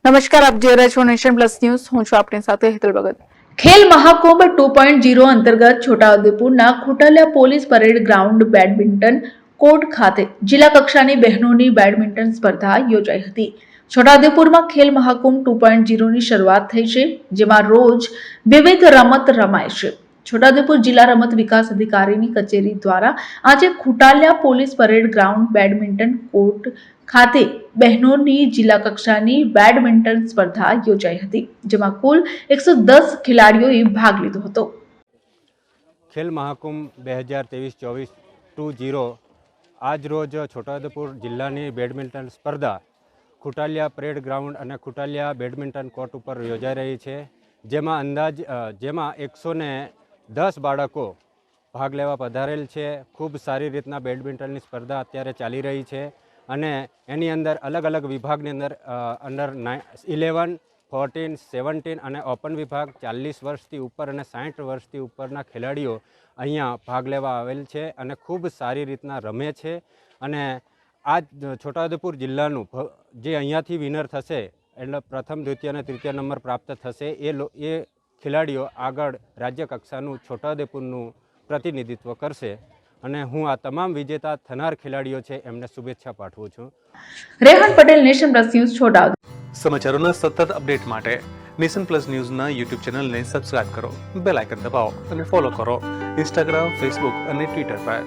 નમસ્કાર, આપ જોઈ રહ્યા છો નેશન પ્લસ ન્યૂઝ. હું છું આપની સાથે હેતલ ભગત. ખેલ મહાકુંભ 2.0 અંતર્ગત છોટાઉદેપુરના ખોટાલિયા police parade ground badminton court ખાતે જિલ્લા કક્ષાની બહેનોની બેડમિન્ટન સ્પર્ધા યોજાઈ હતી. છોટાઉદેપુરમાં ખેલ મહાકુંભ 2.0 ની શરૂઆત થઈ છે, જેમાં રોજ વિવિધ રમત રમાય છે. છોટાઉદેપુર જિલ્લા રમત વિકાસ અધિકારીની કચેરી દ્વારા આજે ખોટાલિયા police parade ground badminton court ખાતે બહેનોની જિલ્લા કક્ષાની બેડમિન્ટન સ્પર્ધા યોજાઈ હતી, જેમાં કુલ 110 ખેલાડીઓએ ભાગ લીધો હતો. ખેલ મહાકુંભ 2023-24 2.0 આજ રોજ છોટાઉદેપુર જિલ્લાની બેડમિન્ટન સ્પર્ધા ખોટાલિયા પરેડ ગ્રાઉન્ડ અને ખોટાલિયા બેડમિન્ટન કોર્ટ ઉપર યોજાઈ રહી છે, જેમાં 110 બાળકો ભાગ લેવા પધારેલ છે. ખૂબ સારી રીતના બેડમિન્ટનની સ્પર્ધા અત્યારે ચાલી રહી છે અને એની અંદર અલગ અલગ વિભાગની અંદર 11, 14, 17 અને ઓપન વિભાગ 40 વર્ષથી ઉપર અને 60 વર્ષથી ઉપરના ખેલાડીઓ અહીંયા ભાગ લેવા આવેલ છે અને ખૂબ સારી રીતના રમે છે. અને આ છોટાઉદેપુર જિલ્લાનું જે અહીંયાથી વિનર થશે, એટલે પ્રથમ, દ્વિતીય અને તૃતીય નંબર પ્રાપ્ત થશે, એ ખેલાડીઓ આગળ રાજ્ય કક્ષાનું છોટાઉદેપુરનું પ્રતિનિધિત્વ કરશે. અને હું આ તમામ વિજેતા થનાર ખેલાડીઓ છે એમને શુભેચ્છા પાઠવું છું. Rehan Patel, nation plus news, Chhotaudepur. સમાચારોના સતત અપડેટ માટે નેશન પ્લસ ન્યૂઝના યુટ્યુબ ચેનલને સબસ્ક્રાઇબ કરો, બેલ આઇકન દબાવો અને ફોલો કરો ઇન્સ્ટાગ્રામ, ફેસબુક અને ટ્વિટર પર.